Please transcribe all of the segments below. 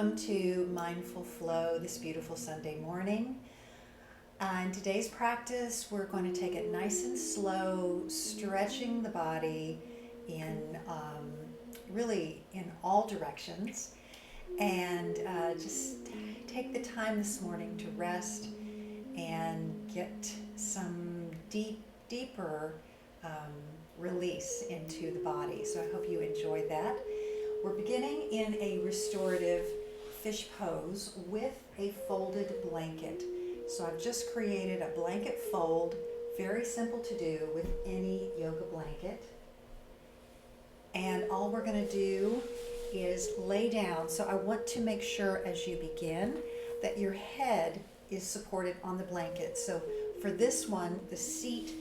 welcome to Mindful Flow this beautiful Sunday morning. In today's practice, we're going to take it nice and slow, stretching the body in really in all directions, and just take the time this morning to rest and get some deeper release into the body. So I hope you enjoyed that. We're beginning in a restorative fish pose with a folded blanket. So I've just created a blanket fold, very simple to do with any yoga blanket. And all we're going to do is lay down. So I want to make sure as you begin that your head is supported on the blanket. So for this one, the seat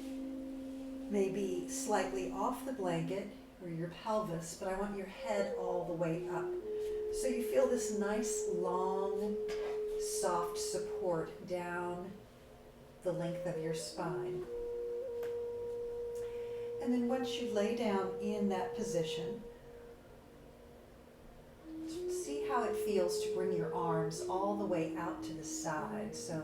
may be slightly off the blanket or your pelvis, but I want your head all the way up. So you feel this nice, long, soft support down the length of your spine. And then once you lay down in that position, see how it feels to bring your arms all the way out to the side. So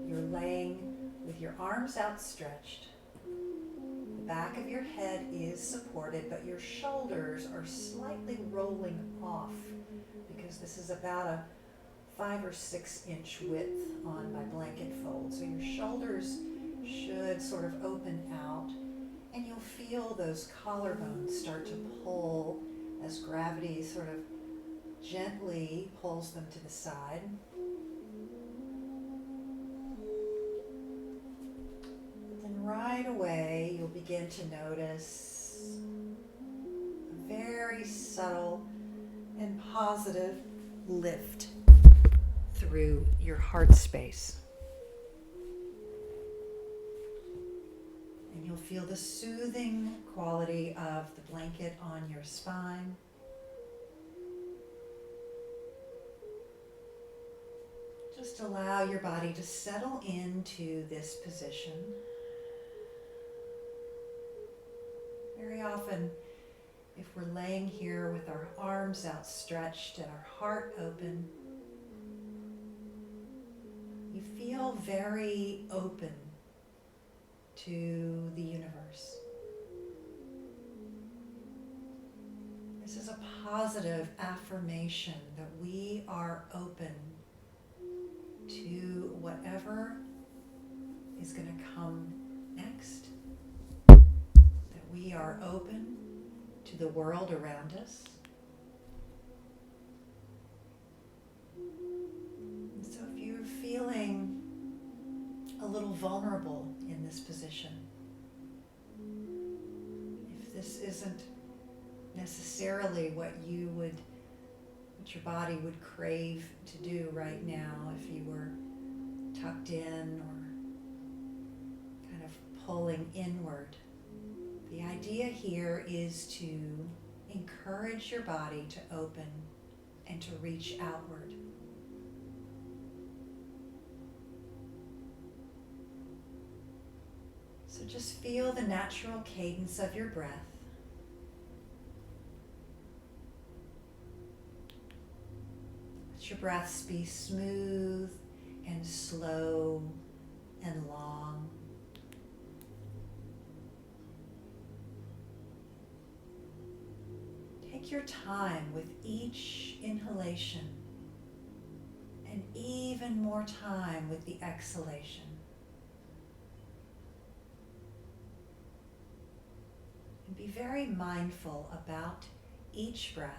you're laying with your arms outstretched. The back of your head is supported, but your shoulders are slightly rolling off because this is about a 5 or 6 inch width on my blanket fold. So your shoulders should sort of open out, and you'll feel those collarbones start to pull as gravity sort of gently pulls them to the side. Then right away, you'll begin to notice a very subtle and positive lift through your heart space. And you'll feel the soothing quality of the blanket on your spine. Just allow your body to settle into this position. Very often, if we're laying here with our arms outstretched and our heart open, you feel very open to the universe. This is a positive affirmation that we are open to whatever is going to come next, that we are open to the world around us. And so if you're feeling a little vulnerable in this position, if this isn't necessarily what your body would crave to do right now, if you were tucked in or kind of pulling inward, the idea here is to encourage your body to open and to reach outward. So just feel the natural cadence of your breath. Let your breaths be smooth and slow and long. Take your time with each inhalation and even more time with the exhalation. And be very mindful about each breath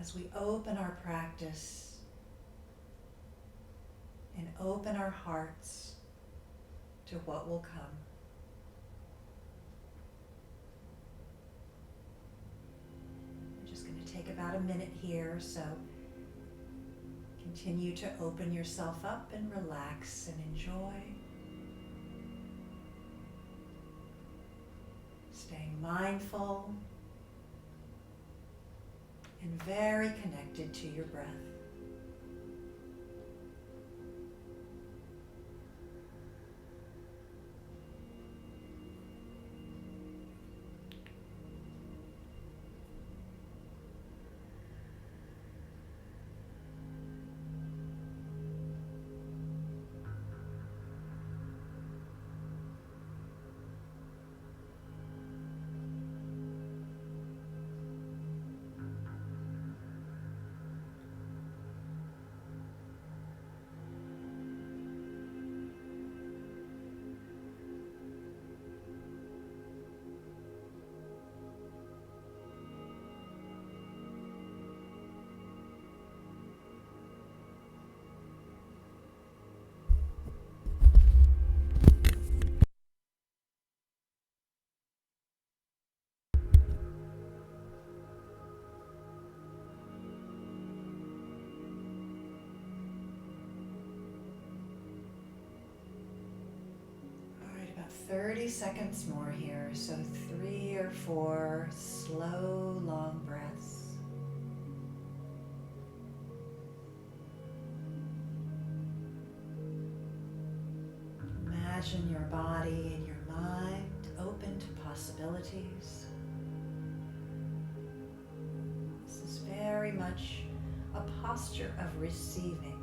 as we open our practice and open our hearts to what will come. I'm just going to take about a minute here, so continue to open yourself up and relax and enjoy. Staying mindful and very connected to your breath. 30 seconds more here. So 3 or 4 slow, long breaths. Imagine your body and your mind open to possibilities. This is very much a posture of receiving.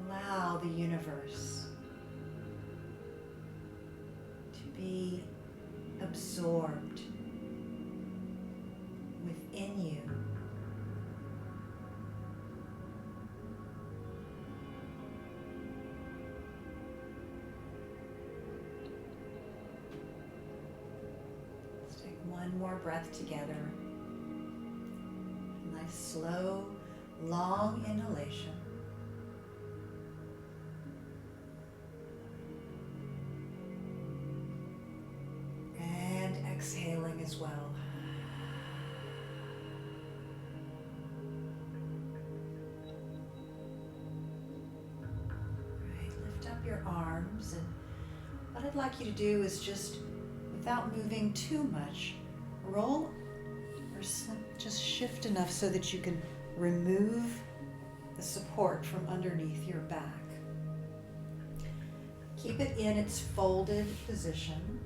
Allow the universe to be absorbed within you. Let's take one more breath together. Nice, slow, long inhalation. Exhaling as well. Right, lift up your arms, and what I'd like you to do is just, without moving too much, roll or just shift enough so that you can remove the support from underneath your back. Keep it in its folded position.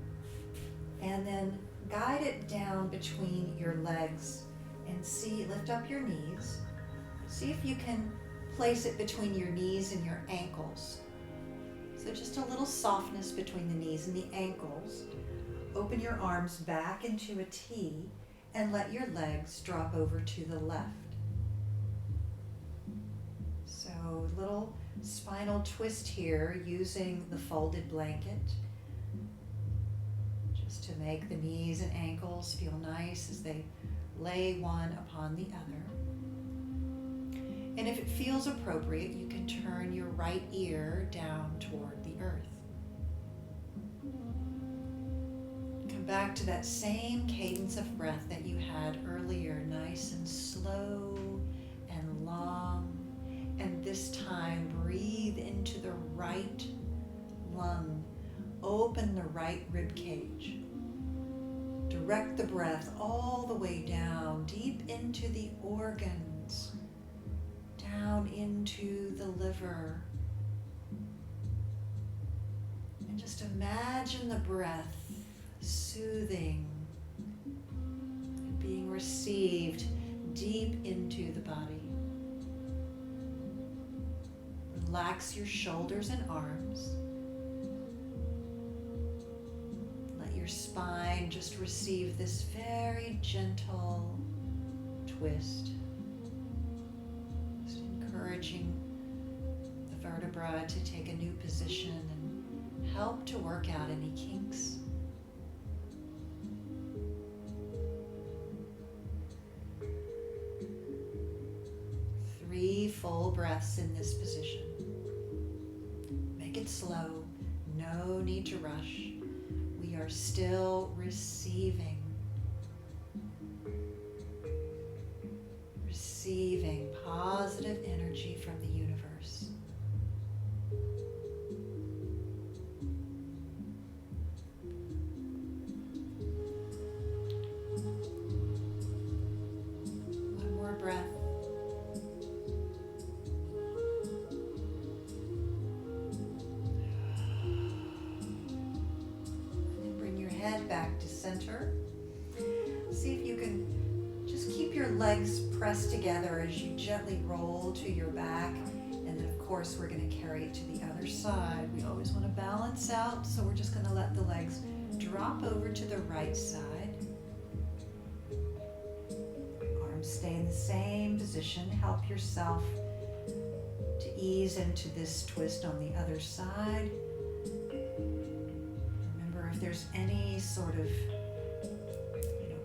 And then guide it down between your legs and lift up your knees. See if you can place it between your knees and your ankles. So just a little softness between the knees and the ankles. Open your arms back into a T and let your legs drop over to the left. So a little spinal twist here using the folded blanket, to make the knees and ankles feel nice as they lay one upon the other. And if it feels appropriate, you can turn your right ear down toward the earth. Come back to that same cadence of breath that you had earlier, nice and slow and long. And this time, breathe into the right lung. Open the right rib cage. Direct the breath all the way down, deep into the organs, down into the liver. And just imagine the breath soothing and being received deep into the body. Relax your shoulders and arms. Your spine just receive this very gentle twist. Just encouraging the vertebra to take a new position and help to work out any kinks. Three full breaths in this position. Make it slow, no need to rush. We are still receiving positive energy from the universe. One more breath. Head back to center. See if you can just keep your legs pressed together as you gently roll to your back. And then of course we're going to carry it to the other side. We always want to balance out, so we're just going to let the legs drop over to the right side. Arms stay in the same position. Help yourself to ease into this twist on the other side. If there's any sort of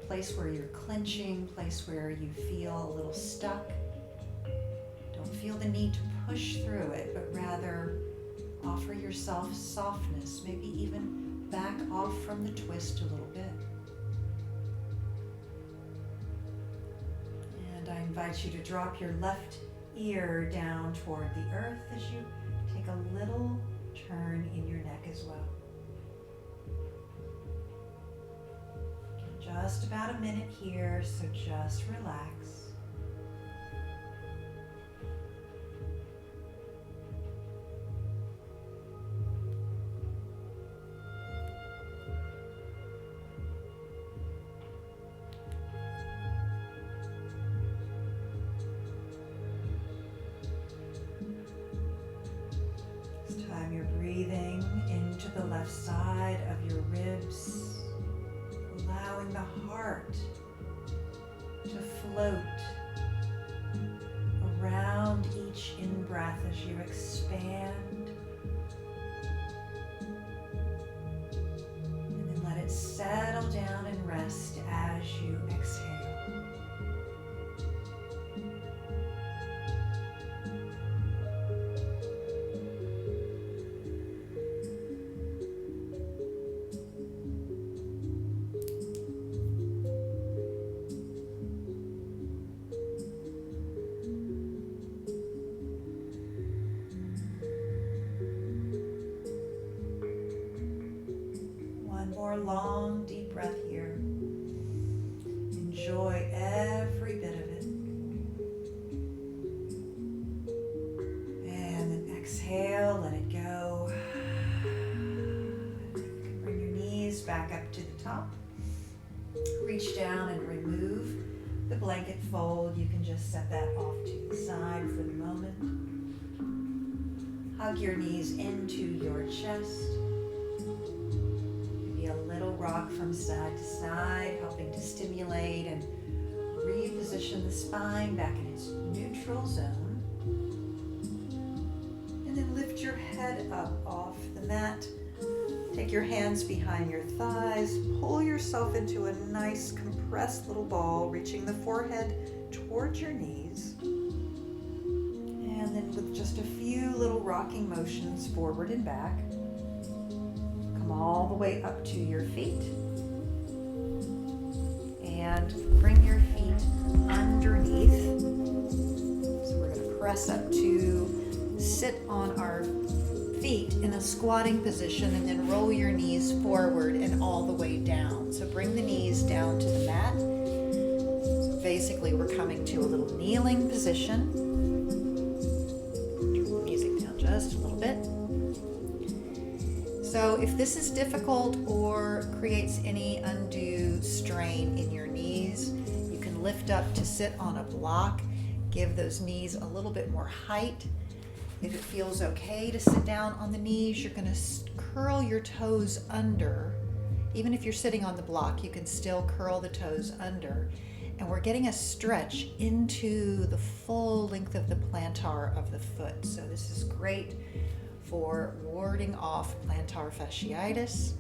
place where you're clenching, place where you feel a little stuck, don't feel the need to push through it, but rather offer yourself softness, maybe even back off from the twist a little bit. And I invite you to drop your left ear down toward the earth as you take a little turn in your neck as well. Just about a minute here, so just relax. This time you're breathing into the left side of your ribs, allowing the heart to float around each in-breath as you expand. And then let it settle down and rest as you exhale. More long, deep breath here. Enjoy every bit of it. And then exhale, let it go. You can bring your knees back up to the top. Reach down and remove the blanket fold. You can just set that off to the side for the moment. Hug your knees into your chest. A little rock from side to side, helping to stimulate and reposition the spine back in its neutral zone. And then lift your head up off the mat. Take your hands behind your thighs. Pull yourself into a nice compressed little ball, reaching the forehead towards your knees. And then with just a few little rocking motions forward and back, all the way up to your feet, and bring your feet underneath. So we're going to press up to sit on our feet in a squatting position, and then roll your knees forward and all the way down. So bring the knees down to the mat. So basically we're coming to a little kneeling position. Turn the music down just a little bit. So if this is difficult or creates any undue strain in your knees, you can lift up to sit on a block. Give those knees a little bit more height. If it feels okay to sit down on the knees, you're going to curl your toes under. Even if you're sitting on the block, you can still curl the toes under. And we're getting a stretch into the full length of the plantar of the foot. So this is great for warding off plantar fasciitis.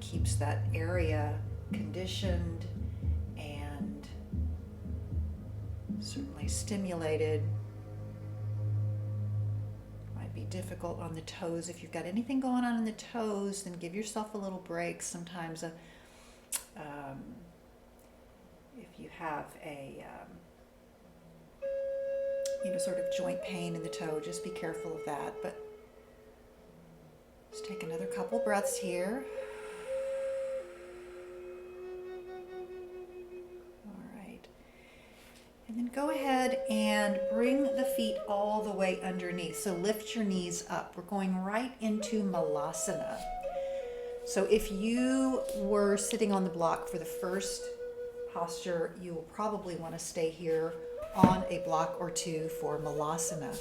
Keeps that area conditioned and certainly stimulated. Might be difficult on the toes. If you've got anything going on in the toes, then give yourself a little break. Sometimes if you have a sort of joint pain in the toe, just be careful of that. But let's take another couple breaths here. All right. And then go ahead and bring the feet all the way underneath. So lift your knees up. We're going right into Malasana. So if you were sitting on the block for the first posture, you will probably want to stay here on a block or two for Malasana.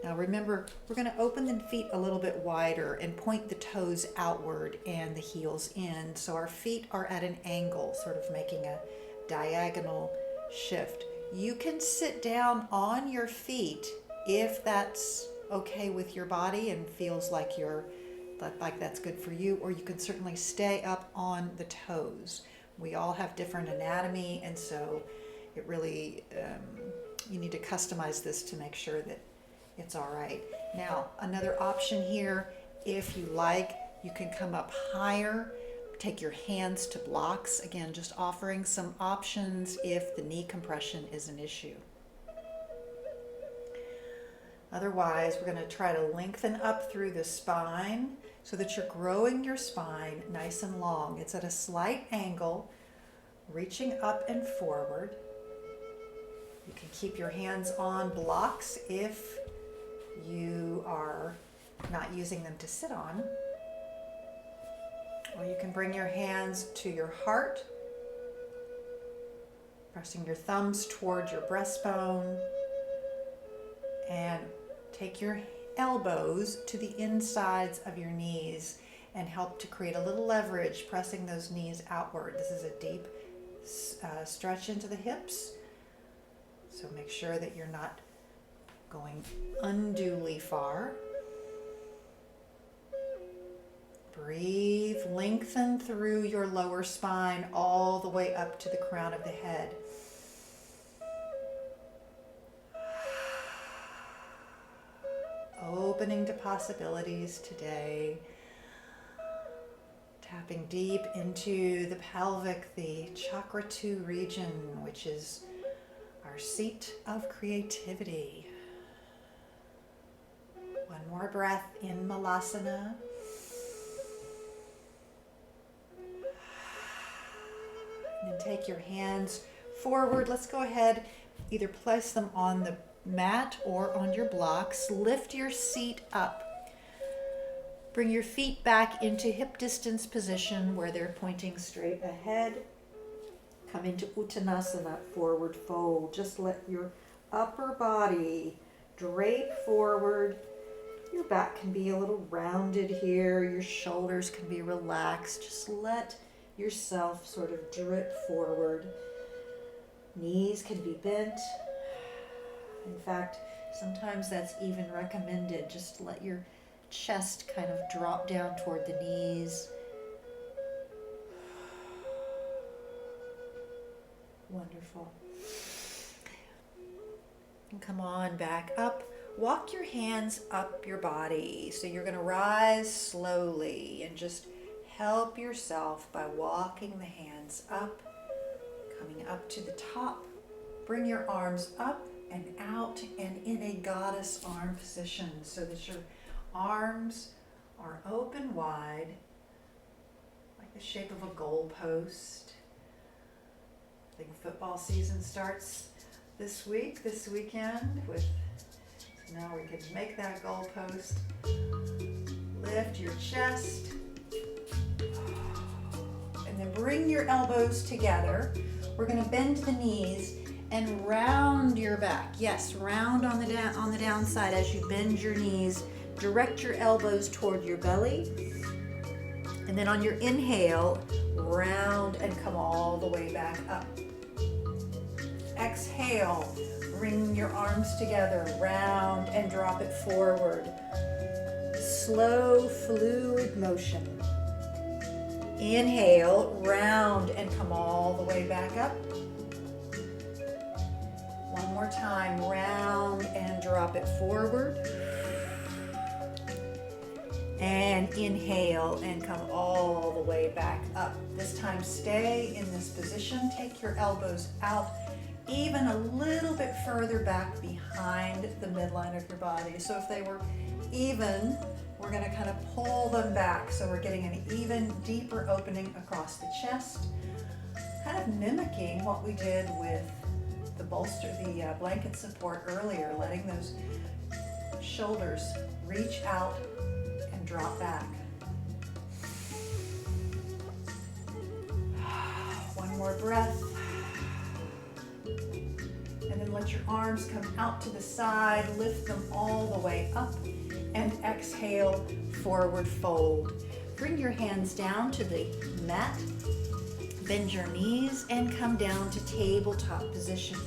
Now remember, we're going to open the feet a little bit wider and point the toes outward and the heels in. So our feet are at an angle, sort of making a diagonal shift. You can sit down on your feet if that's okay with your body and feels like that's good for you, or you can certainly stay up on the toes. We all have different anatomy, and so it really, you need to customize this to make sure that it's all right. Now, another option here, if you like, you can come up higher, take your hands to blocks. Again, just offering some options if the knee compression is an issue. Otherwise, we're going to try to lengthen up through the spine so that you're growing your spine nice and long. It's at a slight angle, reaching up and forward. You can keep your hands on blocks if you are not using them to sit on. Or you can bring your hands to your heart, pressing your thumbs toward your breastbone, and take your elbows to the insides of your knees and help to create a little leverage, pressing those knees outward. This is a deep stretch into the hips, so make sure that you're not going unduly far. Breathe, lengthen through your lower spine all the way up to the crown of the head. Opening to possibilities today. Tapping deep into the pelvic, the chakra 2 region, which is our seat of creativity. One more breath in Malasana. And then take your hands forward. Let's go ahead, either place them on the mat or on your blocks. Lift your seat up. Bring your feet back into hip distance position where they're pointing straight ahead. Come into Uttanasana, forward fold. Just let your upper body drape forward. Your back can be a little rounded here. Your shoulders can be relaxed. Just let yourself sort of drip forward. Knees can be bent. In fact, sometimes that's even recommended. Just let your chest kind of drop down toward the knees. Wonderful. And come on back up. Walk your hands up your body. So you're going to rise slowly and just help yourself by walking the hands up, coming up to the top. Bring your arms up and out and in a goddess arm position so that your arms are open wide, like the shape of a goalpost. I think football season starts this weekend with, so now we can make that goalpost. Lift your chest. And then bring your elbows together. We're going to bend the knees and round your back. Yes, round on the downside as you bend your knees. Direct your elbows toward your belly. And then on your inhale, round and come all the way back up. Exhale, bring your arms together, round and drop it forward. Slow, fluid motion. Inhale, round and come all the way back up. One more time, round and drop it forward. And inhale and come all the way back up. This time stay in this position. Take your elbows out even a little bit further back behind the midline of your body. So if they were even, we're going to kind of pull them back. So we're getting an even deeper opening across the chest, kind of mimicking what we did with the bolster, the blanket support earlier, letting those shoulders reach out and drop back. One more breath. And then let your arms come out to the side, lift them all the way up, and exhale, forward fold. Bring your hands down to the mat, bend your knees, and come down to tabletop position.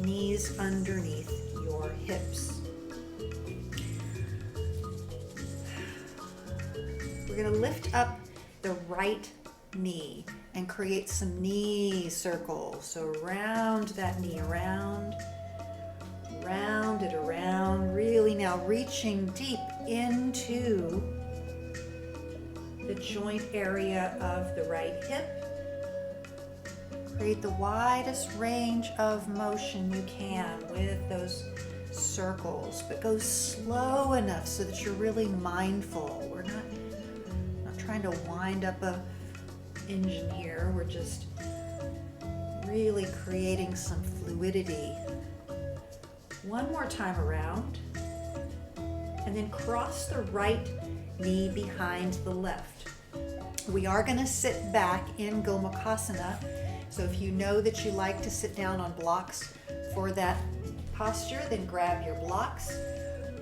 Knees underneath your hips. We're going to lift up the right knee and create some knee circles. So round that knee around, round it around, really now reaching deep into the joint area of the right hip. Create the widest range of motion you can with those circles, but go slow enough so that you're really mindful. We're not trying to wind up a engine here. We're just really creating some fluidity. One more time around, and then cross the right knee behind the left. We are going to sit back in Gomukhasana. So if you know that you like to sit down on blocks for that posture, then grab your blocks,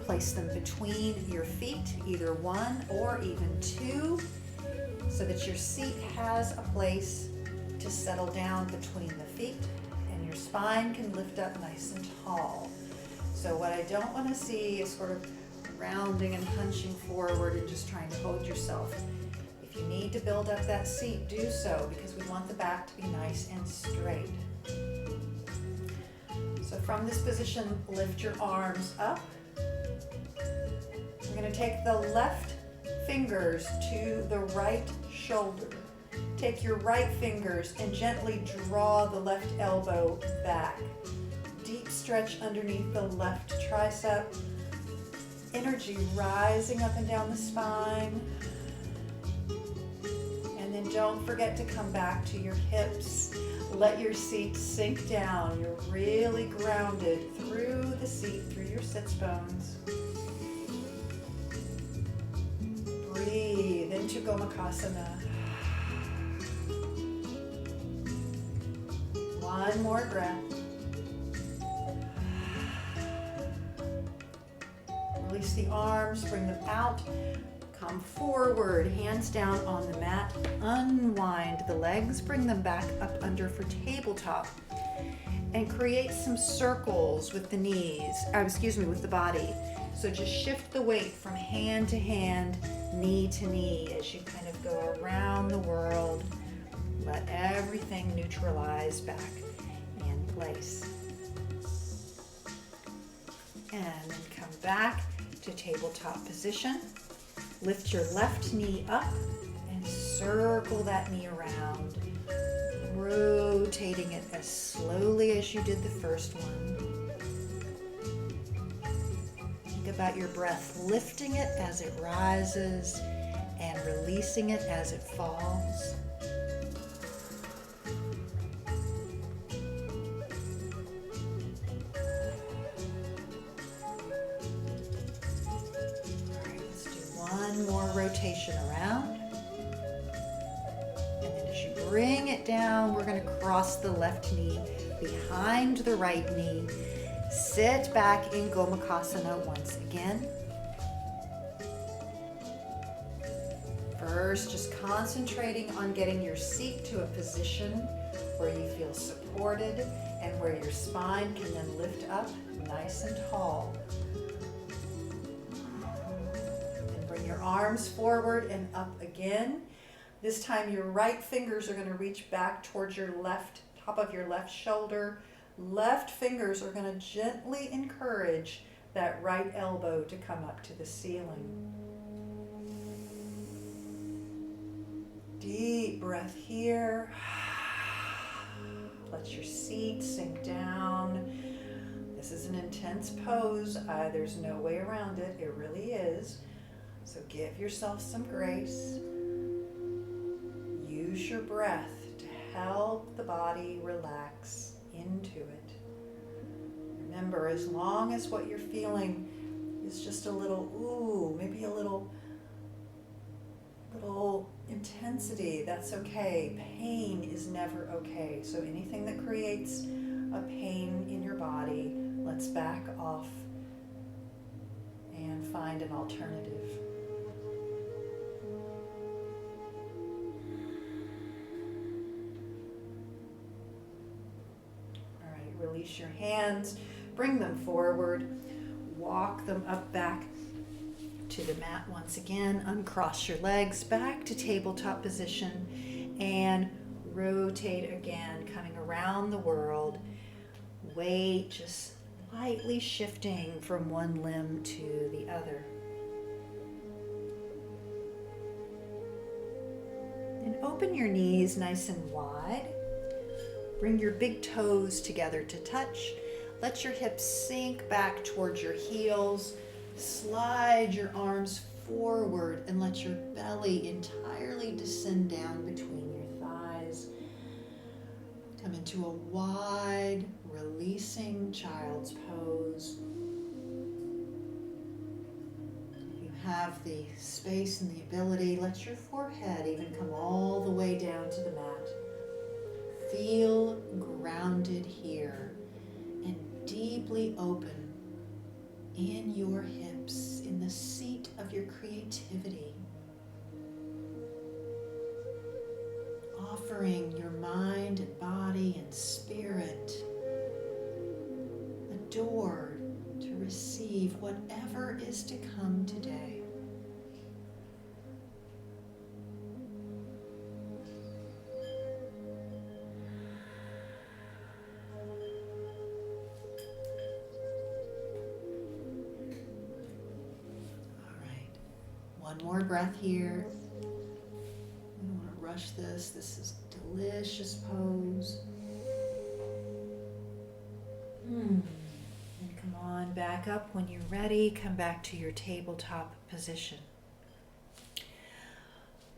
place them between your feet, either one or even two, so that your seat has a place to settle down between the feet and your spine can lift up nice and tall. So what I don't want to see is sort of rounding and punching forward and just trying to hold yourself. If you need to build up that seat, do so, because we want the back to be nice and straight. So from this position, lift your arms up. We're going to take the left fingers to the right shoulder. Take your right fingers and gently draw the left elbow back. Deep stretch underneath the left tricep. Energy rising up and down the spine. And then don't forget to come back to your hips. Let your seat sink down. You're really grounded through the seat, through your sits bones. Breathe into Gomukhasana. One more breath. Release the arms, bring them out. Come forward, hands down on the mat. Unwind the legs, bring them back up under for tabletop. And create some circles with the knees, with the body. So just shift the weight from hand to hand, knee to knee as you kind of go around the world. Let everything neutralize back in place. And then come back to tabletop position. Lift your left knee up and circle that knee around, rotating it as slowly as you did the first one. Think about your breath, lifting it as it rises and releasing it as it falls. One more rotation around. And then as you bring it down, we're going to cross the left knee behind the right knee. Sit back in Gomukhasana once again. First, just concentrating on getting your seat to a position where you feel supported and where your spine can then lift up nice and tall. Your arms forward and up again. This time your right fingers are going to reach back towards your left, top of your left shoulder. Left fingers are going to gently encourage that right elbow to come up to the ceiling. Deep breath here. Let your seat sink down. This is an intense pose. There's no way around it. It really is. So give yourself some grace. Use your breath to help the body relax into it. Remember, as long as what you're feeling is just a little, maybe a little intensity, that's okay. Pain is never okay. So anything that creates a pain in your body, let's back off and find an alternative. Release your hands, bring them forward, walk them up back to the mat once again, uncross your legs back to tabletop position and rotate again, coming around the world. Weight just lightly shifting from one limb to the other. And open your knees nice and wide. Bring your big toes together to touch. Let your hips sink back towards your heels. Slide your arms forward and let your belly entirely descend down between your thighs. Come into a wide, releasing child's pose. If you have the space and the ability, let your forehead even come all the way down to the mat. Feel grounded here and deeply open in your hips, in the seat of your creativity. Offering your mind and body and spirit a door to receive whatever is to come today. One more breath here. We don't want to rush this. This is a delicious pose. And come on back up when you're ready. Come back to your tabletop position.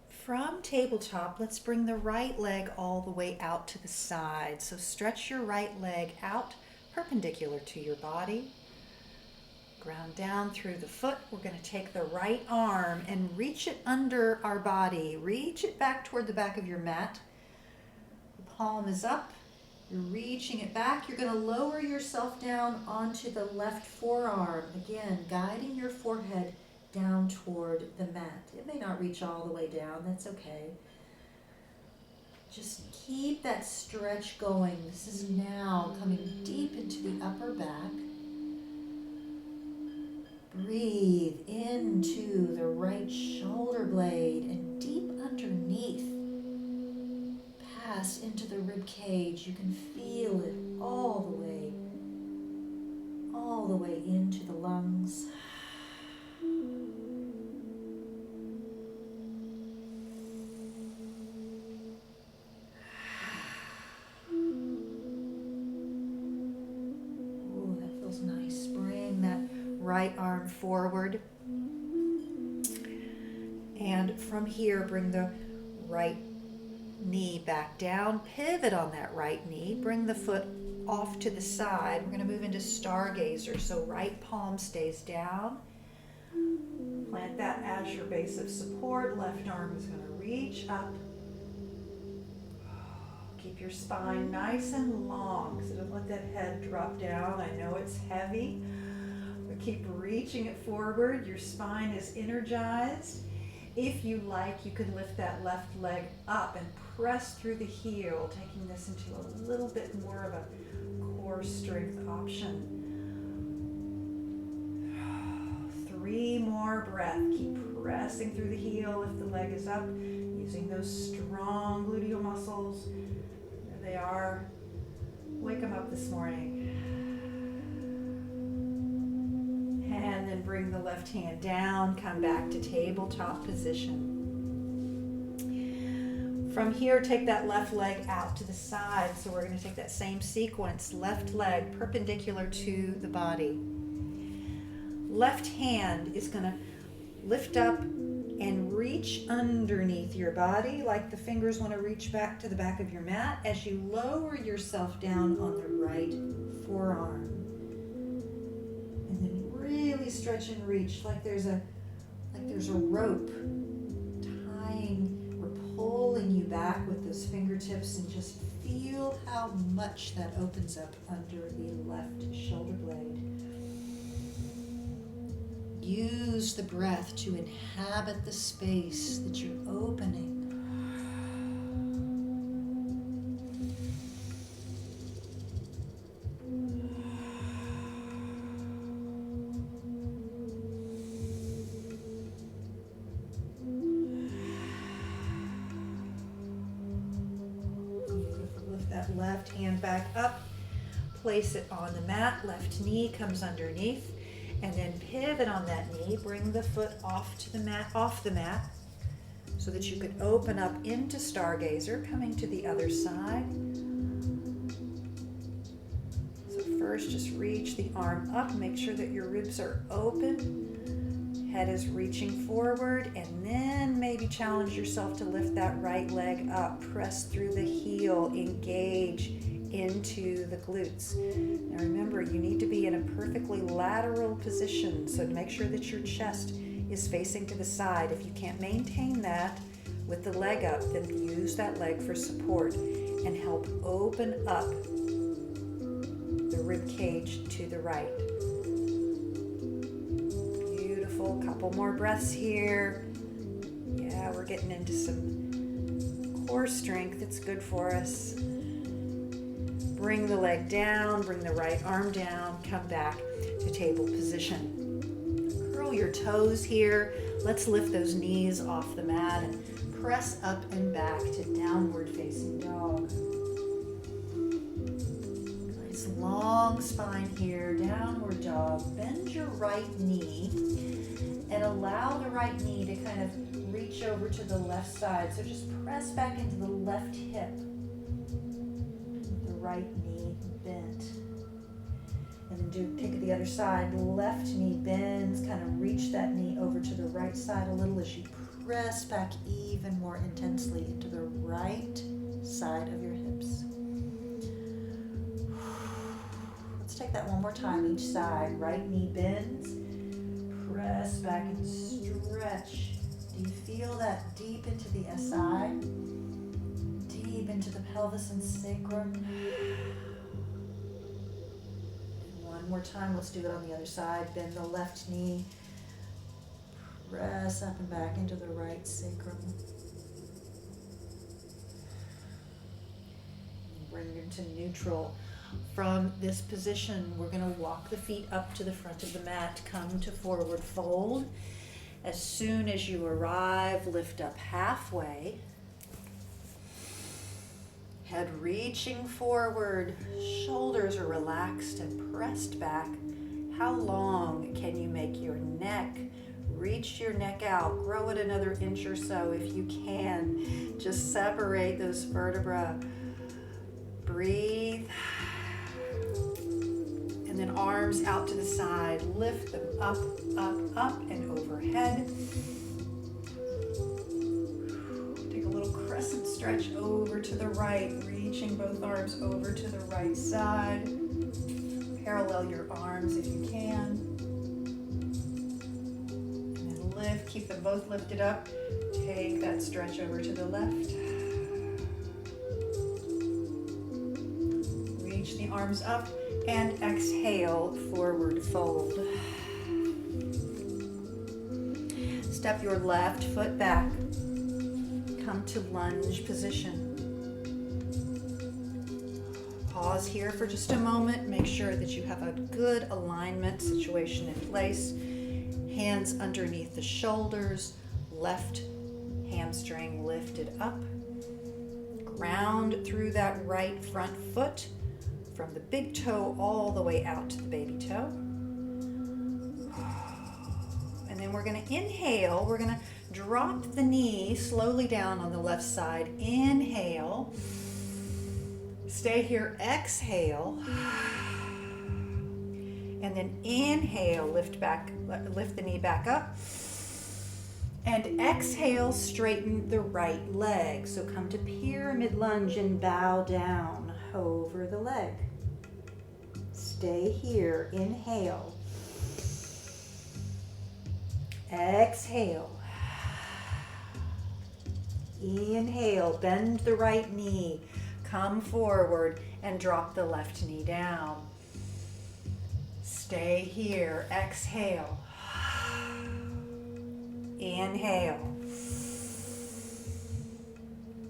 From tabletop, let's bring the right leg all the way out to the side. So stretch your right leg out perpendicular to your body. Ground down through the foot. We're going to take the right arm and reach it under our body. Reach it back toward the back of your mat. The palm is up. You're reaching it back. You're going to lower yourself down onto the left forearm. Again, guiding your forehead down toward the mat. It may not reach all the way down. That's okay. Just keep that stretch going. This is now coming deep into the upper back. Breathe into the right shoulder blade and deep underneath. Pass into the rib cage. You can feel it all the way into the lungs. Oh, that feels nice. Bring that right arm forward, and from here bring the right knee back down, pivot on that right knee, bring the foot off to the side. We're going to move into stargazer, so right palm stays down. Plant that as your base of support. Left arm is going to reach up. Keep your spine nice and long, so don't let that head drop down. I know it's heavy. Keep reaching it forward. Your spine is energized. If you like, you can lift that left leg up and press through the heel, taking this into a little bit more of a core strength option. 3 more breaths. Keep pressing through the heel if the leg is up, using those strong gluteal muscles. There they are. Wake them up this morning. And then bring the left hand down, come back to tabletop position. From here, take that left leg out to the side. So we're going to take that same sequence, left leg perpendicular to the body. Left hand is going to lift up and reach underneath your body, like the fingers want to reach back to the back of your mat as you lower yourself down on the right forearm. And then really stretch and reach like there's a rope tying or pulling you back with those fingertips, and just feel how much that opens up under the left shoulder blade. Use the breath to inhabit the space that you're opening. Lift that left hand back up, place it on the mat, left knee comes underneath. And then pivot on that knee, bring the foot off the mat, so that you could open up into stargazer, coming to the other side. So first, just reach the arm up. Make sure that your ribs are open. Head is reaching forward, and then maybe challenge yourself to lift that right leg up. Press through the heel, engage into the glutes. Now remember, you need to be in a perfectly lateral position, so make sure that your chest is facing to the side. If you can't maintain that with the leg up, then use that leg for support and help open up the rib cage to the right. Beautiful. Couple more breaths here. Yeah, we're getting into some core strength. It's good for us. Bring the leg down, bring the right arm down, come back to table position. Curl your toes here. Let's lift those knees off the mat and press up and back to downward facing dog. Nice long spine here, downward dog. Bend your right knee and allow the right knee to kind of reach over to the left side. So just press back into the left hip. The right knee bent. And then take it the other side. Left knee bends, kind of reach that knee over to the right side a little as you press back even more intensely into the right side of your hips. Let's take that one more time, each side. Right knee bends, press back and stretch. Do you feel that deep into the SI? Deep into the pelvis and sacrum? One more time, let's do it on the other side. Bend the left knee. Press up and back into the right sacrum. Bring it into neutral. From this position, we're going to walk the feet up to the front of the mat. Come to forward fold. As soon as you arrive, lift up halfway. Head reaching forward. Shoulders are relaxed and pressed back. How long can you make your neck? Reach your neck out, grow it another inch or so if you can. Just separate those vertebrae. Breathe. And then arms out to the side. Lift them up, up, up, and overhead. Take a little crescent stretch over to the right, reaching both arms over to the right side. Parallel your arms if you can. Lift, keep them both lifted up. Take that stretch over to the left. Reach the arms up and exhale, forward fold. Step your left foot back. Come to lunge position. Pause here for just a moment. Make sure that you have a good alignment situation in place. Hands underneath the shoulders, left hamstring lifted up. Ground through that right front foot from the big toe all the way out to the baby toe. And then we're going to inhale. We're going to drop the knee slowly down on the left side. Inhale. Stay here. Exhale. And then inhale, lift the knee back up. And exhale, straighten the right leg. So come to pyramid lunge and bow down over the leg. Stay here, inhale. Exhale. Inhale, bend the right knee. Come forward and drop the left knee down. Stay here. Exhale. Inhale.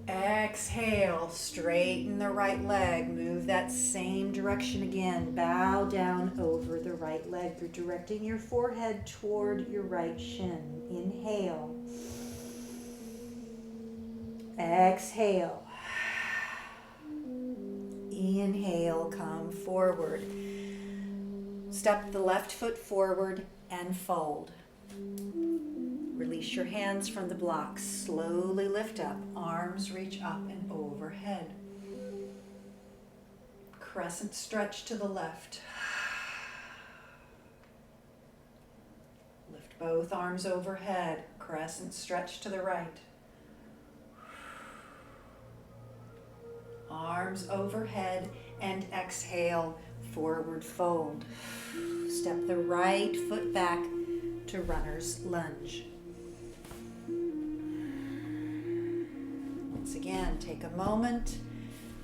Exhale. Straighten the right leg. Move that same direction again. Bow down over the right leg. You're directing your forehead toward your right shin. Inhale. Exhale. Inhale. Come forward. Step the left foot forward and fold. Release your hands from the blocks. Slowly lift up. Arms reach up and overhead. Crescent stretch to the left. Lift both arms overhead. Crescent stretch to the right. Arms overhead and exhale, forward fold. Step the right foot back to runner's lunge. Once again, take a moment,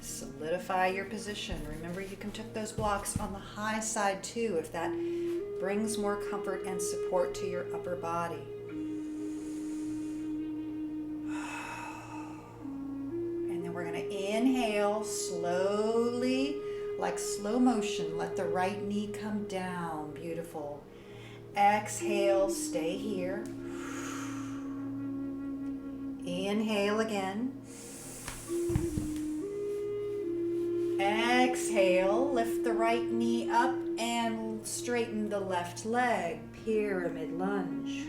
solidify your position. Remember, you can tuck those blocks on the high side too if that brings more comfort and support to your upper body. And then we're going to inhale slowly, like slow motion. Let the right knee come down. Beautiful. Exhale, stay here. Inhale again. Exhale, lift the right knee up and straighten the left leg. Pyramid lunge.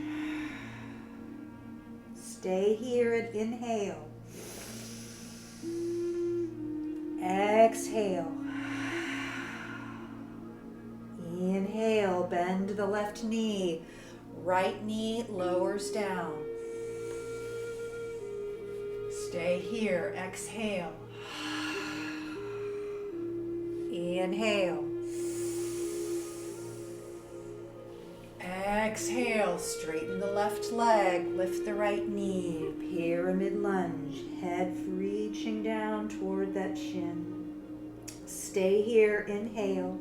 Stay here and inhale. Exhale. Inhale, bend the left knee. Right knee lowers down. Stay here. Exhale. Inhale. Exhale. Straighten the left leg. Lift the right knee. Pyramid lunge. Head reaching down toward that chin. Stay here. Inhale.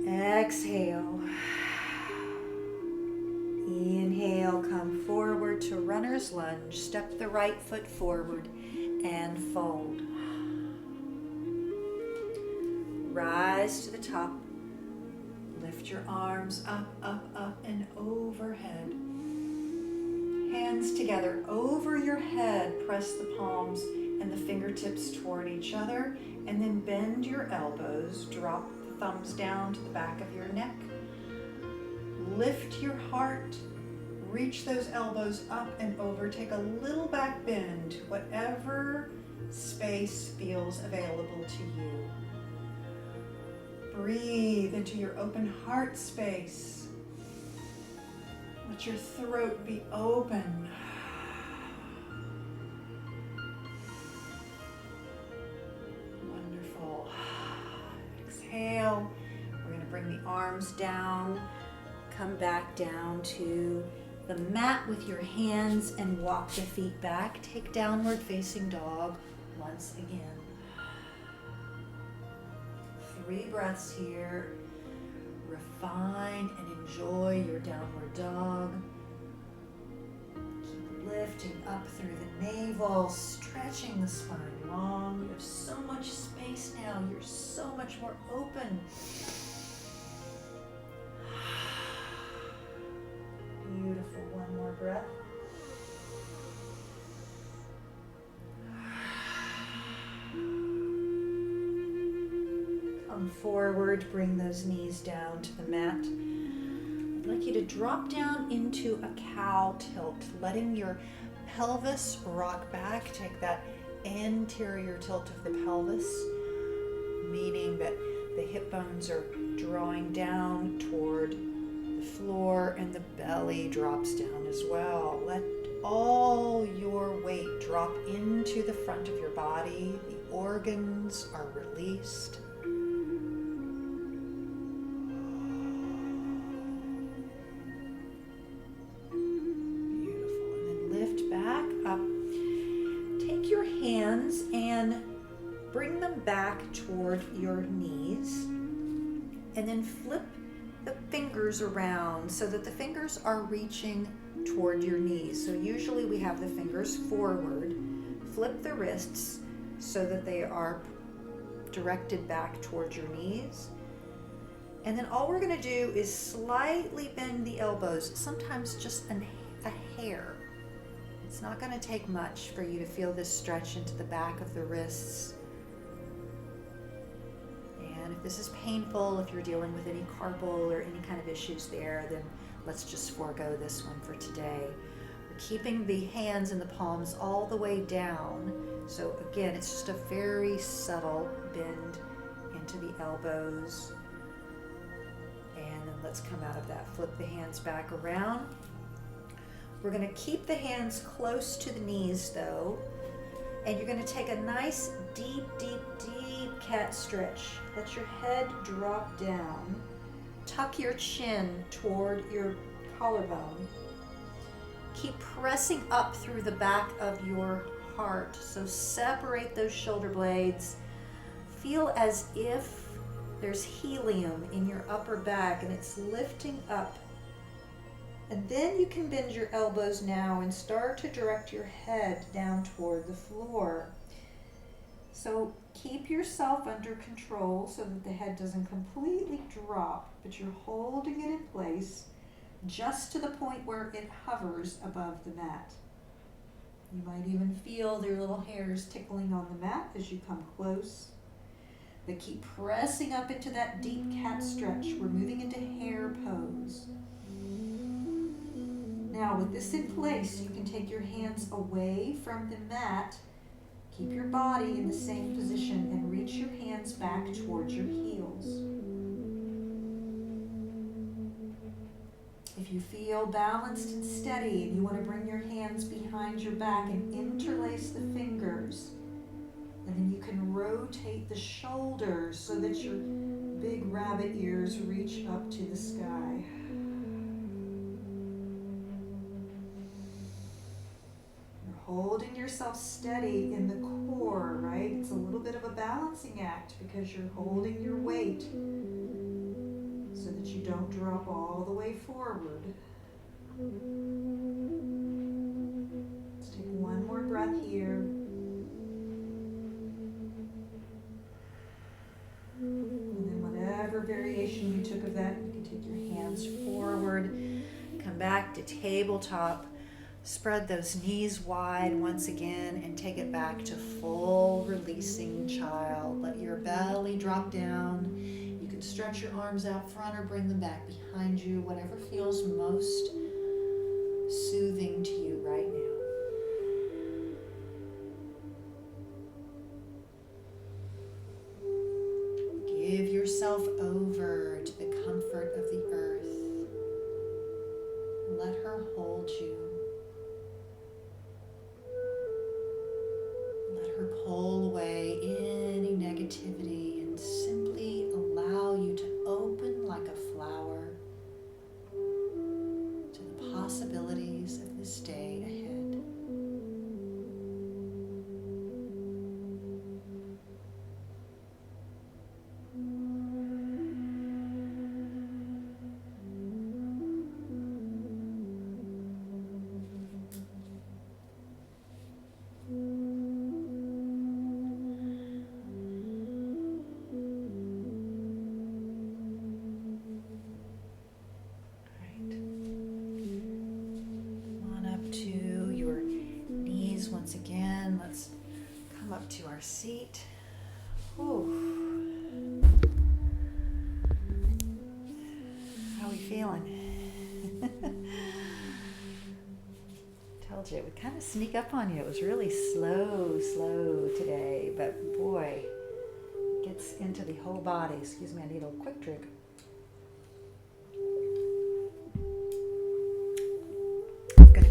Exhale. Inhale, come forward to runner's lunge. Step the right foot forward and fold. Rise to the top. Lift your arms up, up, up, and overhead. Hands together over your head. Press the palms and the fingertips toward each other, and then bend your elbows. Drop the thumbs down to the back of your neck. Lift your heart. Reach those elbows up and over. Take a little back bend, whatever space feels available to you. Breathe into your open heart space. Let your throat be open. Wonderful. Exhale. We're going to bring the arms down. Come back down to the mat with your hands and walk the feet back. Take downward facing dog once again. 3 breaths here. Refine and enjoy your downward dog. Keep lifting up through the navel, stretching the spine long. You have so much space now. You're so much more open. Beautiful. One more breath. Come forward, bring those knees down to the mat. I'd like you to drop down into a cow tilt, letting your pelvis rock back. Take that anterior tilt of the pelvis, meaning that the hip bones are drawing down toward the floor and the belly drops down as well. Let all your weight drop into the front of your body. The organs are released. Beautiful. And then lift back up. Take your hands and bring them back toward your knees. And then flip the fingers around so that the fingers are reaching toward your knees. So usually we have the fingers forward. Flip the wrists so that they are directed back towards your knees. And then all we're going to do is slightly bend the elbows, sometimes just a hair. It's not going to take much for you to feel this stretch into the back of the wrists. And if this is painful, if you're dealing with any carpal or any kind of issues there, then let's just forego this one for today. We're keeping the hands and the palms all the way down So again, it's just a very subtle bend into the elbows. And then let's come out of that. Flip the hands back around. We're going to keep the hands close to the knees though. And you're going to take a nice deep, deep, deep cat stretch. Let your head drop down. Tuck your chin toward your collarbone. Keep pressing up through the back of your heart. So separate those shoulder blades. Feel as if there's helium in your upper back and it's lifting up. And then you can bend your elbows now and start to direct your head down toward the floor. So keep yourself under control so that the head doesn't completely drop, but you're holding it in place just to the point where it hovers above the mat. You might even feel their little hairs tickling on the mat as you come close. But keep pressing up into that deep cat stretch. We're moving into hare pose. Now with this in place, you can take your hands away from the mat. Keep your body in the same position and reach your hands back towards your heels. If you feel balanced and steady and you want to bring your hands behind your back and interlace the fingers, and then you can rotate the shoulders so that your big rabbit ears reach up to the sky. You're holding yourself steady in the core, right? It's a little bit of a balancing act because you're holding your weight so that you don't drop all the way forward. Let's take one more breath here. And then whatever variation you took of that, you can take your hands forward, come back to tabletop, spread those knees wide once again, and take it back to full releasing child. Let your belly drop down. You can stretch your arms out front or bring them back behind you, whatever feels most soothing to you right now. Give yourself over to the comfort of the earth. Let her hold you. Let her pull away any negativity and simply allow you to open like a flower to the possibilities of this day ahead. Once again, let's come up to our seat. Ooh. How are we feeling? Told you it would kind of sneak up on you. It was really slow today, but boy, it gets into the whole body. Excuse me, I need a quick drink.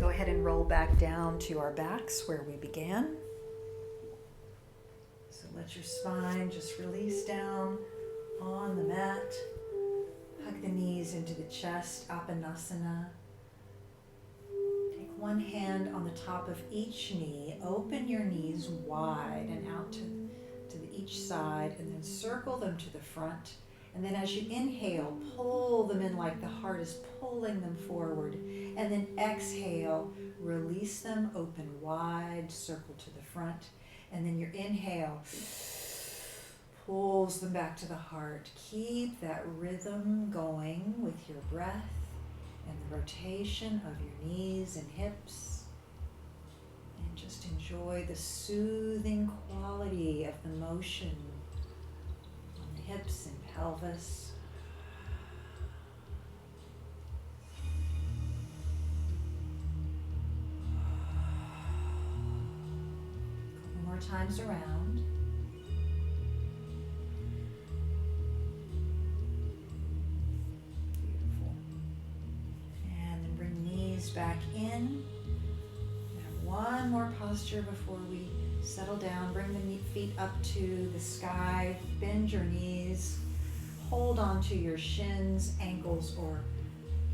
Go ahead and roll back down to our backs where we began. So let your spine just release down on the mat. Hug the knees into the chest, Apanasana. Take one hand on the top of each knee. Open your knees wide and out to each side, and then circle them to the front. And then as you inhale, pull them in like the heart is pulling them forward. And then exhale, release them, open wide, circle to the front. And then your inhale pulls them back to the heart. Keep that rhythm going with your breath and the rotation of your knees and hips. And just enjoy the soothing quality of the motion on the hips and pelvis. times around. Beautiful. And then bring knees back in. And one more posture before we settle down. Bring the feet up to the sky. Bend your knees. Hold on to your shins, ankles, or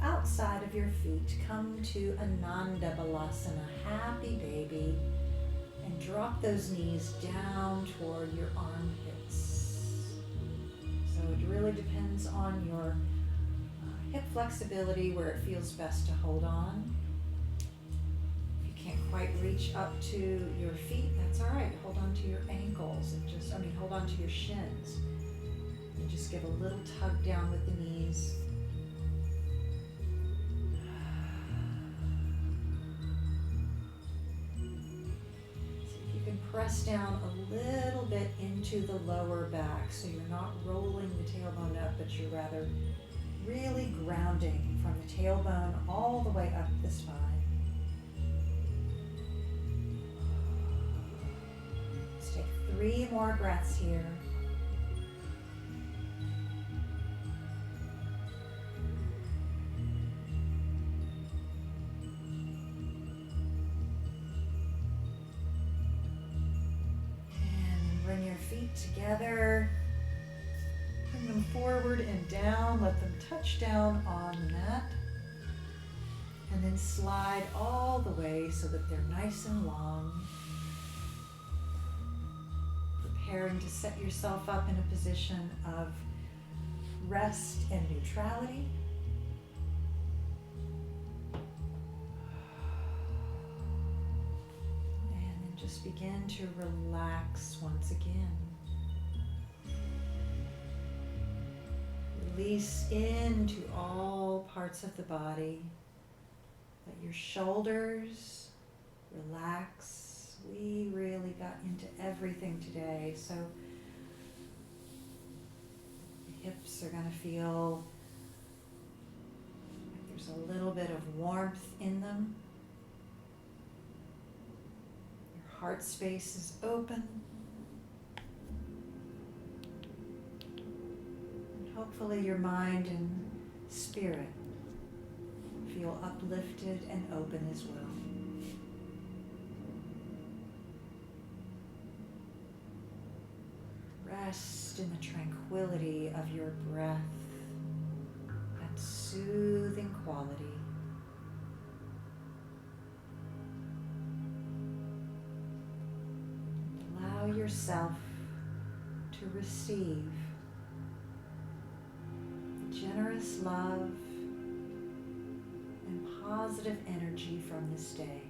outside of your feet. Come to Ananda Balasana, happy baby. And drop those knees down toward your armpits. So it really depends on your hip flexibility, where it feels best to hold on. If you can't quite reach up to your feet, that's all right. Hold on to your ankles and hold on to your shins. And just give a little tug down with the knees. Press down a little bit into the lower back, so you're not rolling the tailbone up, but you're rather really grounding from the tailbone all the way up the spine. Let's take 3 more breaths here. Feet together, bring them forward and down, let them touch down on the mat, and then slide all the way so that they're nice and long. Preparing to set yourself up in a position of rest and neutrality. Just begin to relax once again. Release into all parts of the body. Let your shoulders relax. We really got into everything today, so the hips are going to feel like there's a little bit of warmth in them. Heart space is open. And hopefully your mind and spirit feel uplifted and open as well. Rest in the tranquility of your breath, that soothing quality. Yourself to receive the generous love and positive energy from this day.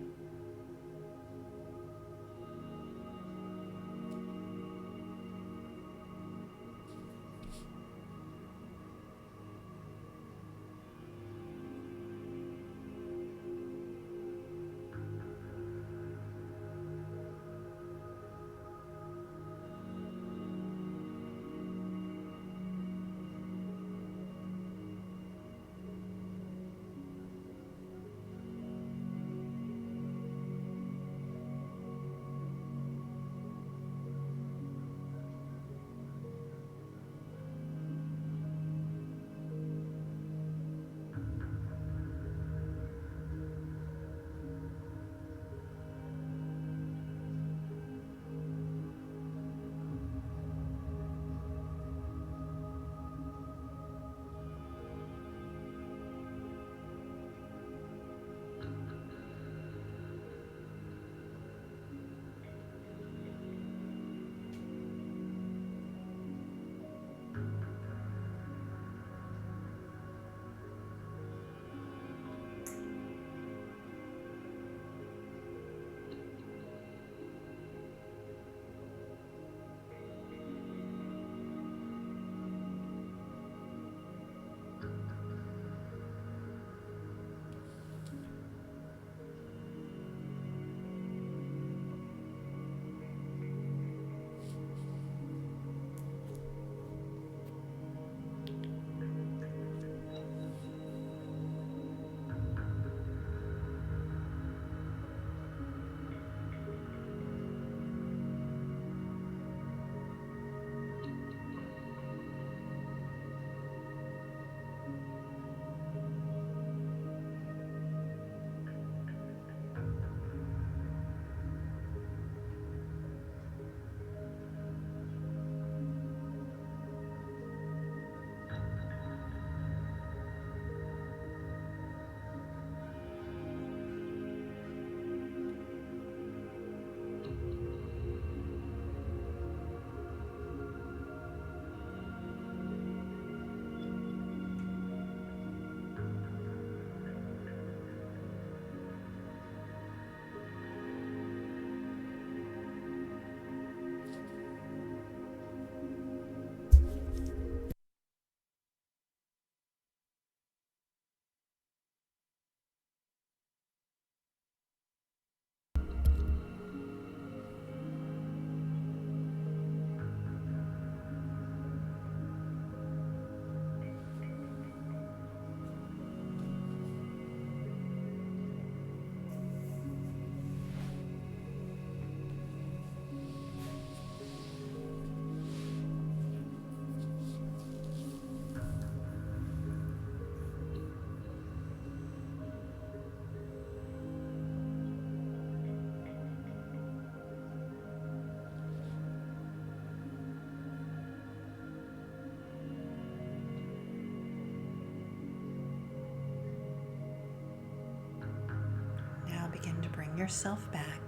yourself back.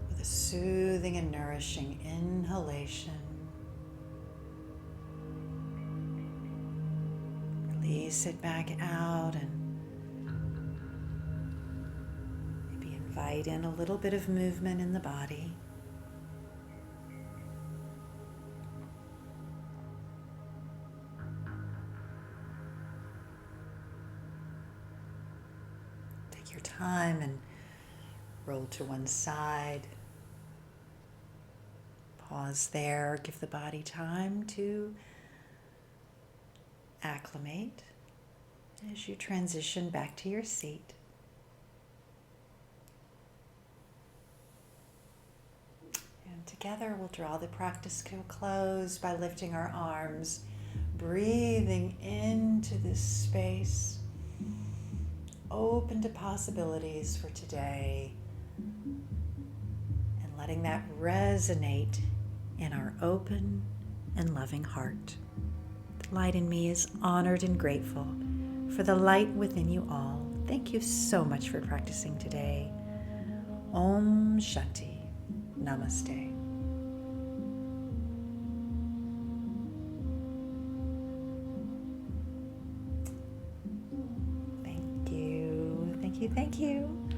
With a soothing and nourishing inhalation. Release it back out and maybe invite in a little bit of movement in the body. Take your time and roll to one side. Pause there, give the body time to acclimate as you transition back to your seat. And together we'll draw the practice to a close by lifting our arms, breathing into this space, open to possibilities for today, and letting that resonate in our open and loving heart. The light in me is honored and grateful for the light within you all. Thank you so much for practicing today. Om Shanti. Namaste. Thank you. Thank you. Thank you.